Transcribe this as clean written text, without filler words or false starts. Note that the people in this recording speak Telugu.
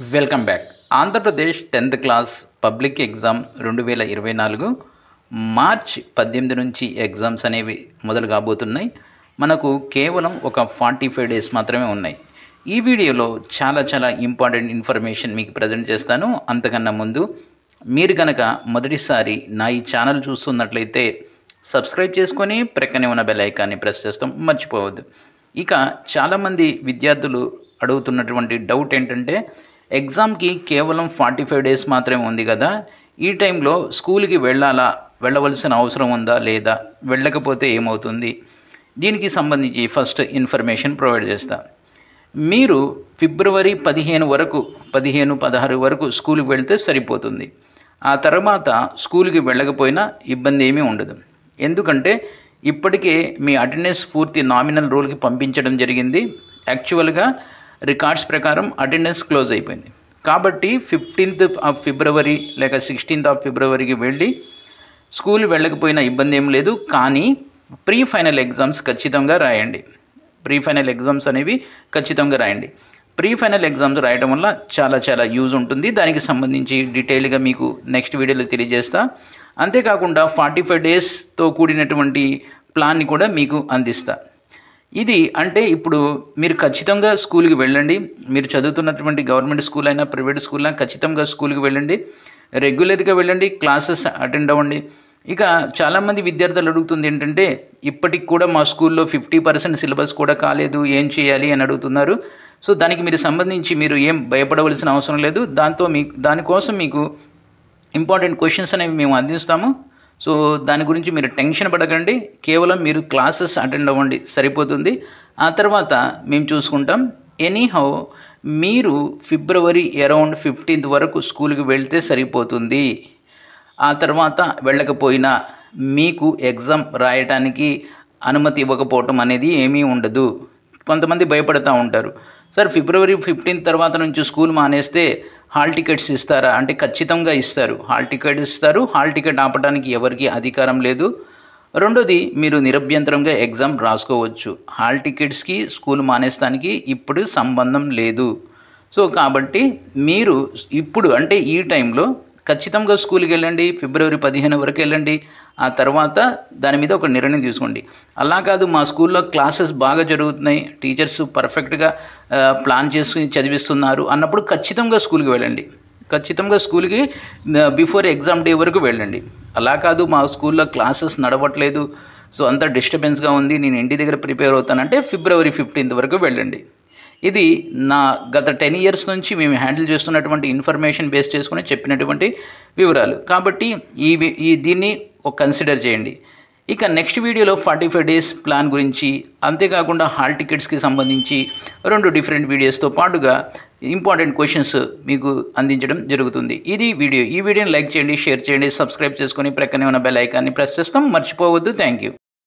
Welcome back. Andhra Pradesh 10th class public exam 2024 March 18 నుంచి ఎగ్జామ్స్ అనేవి మొదలు కాబోతున్నాయి. మనకు కేవలం ఒక 45 డేస్ మాత్రమే ఉన్నాయి. ఈ వీడియోలో చాలా ఇంపార్టెంట్ ఇన్ఫర్మేషన్ మీకు ప్రజెంట్ చేస్తాను. అంతకన్నా ముందు మీరు కనుక మొదటిసారి నా ఈ ఛానల్ చూస్తున్నట్లయితే సబ్స్క్రైబ్ చేసుకొని ప్రక్కనే ఉన్న బెల్ ఐకాన్ని ప్రెస్ చేస్తాం, మర్చిపోవద్దు. ఇక చాలామంది విద్యార్థులు అడుగుతున్నటువంటి డౌట్ ఏంటంటే, ఎగ్జామ్కి కేవలం 45 డేస్ మాత్రమే ఉంది కదా, ఈ టైంలో స్కూల్కి వెళ్ళవలసిన అవసరం ఉందా లేదా, వెళ్ళకపోతే ఏమవుతుంది? దీనికి సంబంధించి ఫస్ట్ ఇన్ఫర్మేషన్ ప్రొవైడ్ చేస్తా. మీరు ఫిబ్రవరి 15-16 వరకు స్కూల్కి వెళ్తే సరిపోతుంది. ఆ తర్వాత స్కూల్కి వెళ్ళకపోయినా ఇబ్బంది ఏమీ ఉండదు. ఎందుకంటే ఇప్పటికే మీ అటెండెన్స్ పూర్తి నామినల్ రోల్కి పంపించడం జరిగింది. యాక్చువల్గా రికార్డ్స్ ప్రకారం అటెండెన్స్ క్లోజ్ అయిపోయింది. కాబట్టి 15th ఫిబ్రవరి లేక 16th ఫిబ్రవరికి వెళ్ళి స్కూల్ వెళ్ళకపోయినా ఇబ్బంది ఏం లేదు. కానీ ప్రీ ఫైనల్ ఎగ్జామ్స్ ఖచ్చితంగా రాయండి. ప్రీ ఫైనల్ ఎగ్జామ్స్ అనేవి ఖచ్చితంగా రాయండి. ప్రీ ఫైనల్ ఎగ్జామ్స్ రాయడం వల్ల చాలా యూజ్ ఉంటుంది. దానికి సంబంధించి డీటెయిల్గా మీకు నెక్స్ట్ వీడియోలో తెలియజేస్తా. అంతేకాకుండా 45 డేస్తో కూడినటువంటి ప్లాన్ని కూడా మీకు అందిస్తా. ఇది అంటే ఇప్పుడు మీరు ఖచ్చితంగా స్కూల్కి వెళ్ళండి. మీరు చదువుతున్నటువంటి గవర్నమెంట్ స్కూల్ అయినా ప్రైవేట్ స్కూల్ అయినా ఖచ్చితంగా స్కూల్కి వెళ్ళండి. రెగ్యులర్గా వెళ్ళండి, క్లాసెస్ అటెండ్ అవ్వండి. ఇక చాలామంది విద్యార్థులు అడుగుతుంది ఏంటంటే, ఇప్పటికి కూడా మా స్కూల్లో 50% సిలబస్ కూడా కాలేదు, ఏం చేయాలి అని అడుగుతున్నారు. సో దానికి మీరు సంబంధించి మీరు ఏం భయపడవలసిన అవసరం లేదు. దానికోసం మీకు ఇంపార్టెంట్ క్వశ్చన్స్ అనేవి మేము అందిస్తాము. సో దాని గురించి మీరు టెన్షన్ పడకండి. కేవలం మీరు క్లాసెస్ అటెండ్ అవ్వండి, సరిపోతుంది. ఆ తర్వాత మేము చూసుకుంటాం. ఎనీహౌ మీరు ఫిబ్రవరి అరౌండ్ 15th వరకు స్కూల్కి వెళ్తే సరిపోతుంది. ఆ తర్వాత వెళ్ళకపోయినా మీకు ఎగ్జామ్ రాయడానికి అనుమతి ఇవ్వకపోవటం అనేది ఏమీ ఉండదు. కొంతమంది భయపడుతూ ఉంటారు, సార్ ఫిబ్రవరి 15th తర్వాత నుంచి స్కూల్ మానేస్తే హాల్ టికెట్స్ ఇస్తారా అంటే, ఖచ్చితంగా ఇస్తారు. హాల్ టికెట్ ఇస్తారు. హాల్ టికెట్ ఆపడానికి ఎవరికి అధికారం లేదు. రెండోది, మీరు నిరభ్యంతరంగా ఎగ్జామ్ రాసుకోవచ్చు. హాల్ టికెట్స్కి స్కూల్ మానేస్తానికి ఇప్పుడు సంబంధం లేదు. సో కాబట్టి మీరు ఇప్పుడు అంటే ఈ టైంలో ఖచ్చితంగా స్కూల్కి వెళ్ళండి. ఫిబ్రవరి 15 వరకు వెళ్ళండి. ఆ తర్వాత దాని మీద ఒక నిర్ణయం తీసుకోండి. అలా కాదు, మా స్కూల్లో క్లాసెస్ బాగా జరుగుతున్నాయి, టీచర్స్ పర్ఫెక్ట్గా ప్లాన్ చేసుకుని చదివిస్తున్నారు అన్నప్పుడు ఖచ్చితంగా స్కూల్కి వెళ్ళండి. ఖచ్చితంగా స్కూల్కి బిఫోర్ ఎగ్జామ్ డే వరకు వెళ్ళండి. అలా కాదు, మా స్కూల్లో క్లాసెస్ నడవట్లేదు, సో అంతా డిస్టర్బెన్స్గా ఉంది, నేను ఇంటి దగ్గర ప్రిపేర్ అవుతానంటే ఫిబ్రవరి 15th వరకు వెళ్ళండి. ఇది నా గత 10 years నుంచి మేము హ్యాండిల్ చేస్తున్నటువంటి ఇన్ఫర్మేషన్ బేస్ చేసుకుని చెప్పినటువంటి వివరాలు. కాబట్టి దీన్ని కన్సిడర్ చేయండి. ఇక నెక్స్ట్ వీడియోలో 45 డేస్ ప్లాన్ గురించి, అంతేకాకుండా హాల్ టికెట్స్కి సంబంధించి 2 డిఫరెంట్ వీడియోస్తో పాటుగా ఇంపార్టెంట్ క్వశ్చన్స్ మీకు అందించడం జరుగుతుంది. ఇది వీడియో. ఈ వీడియోని లైక్ చేయండి, షేర్ చేయండి, సబ్స్క్రైబ్ చేసుకొని ప్రక్కనే ఉన్న బెల్ ఐకాన్ని ప్రెస్ చేస్తాం, మర్చిపోవద్దు. Thank you.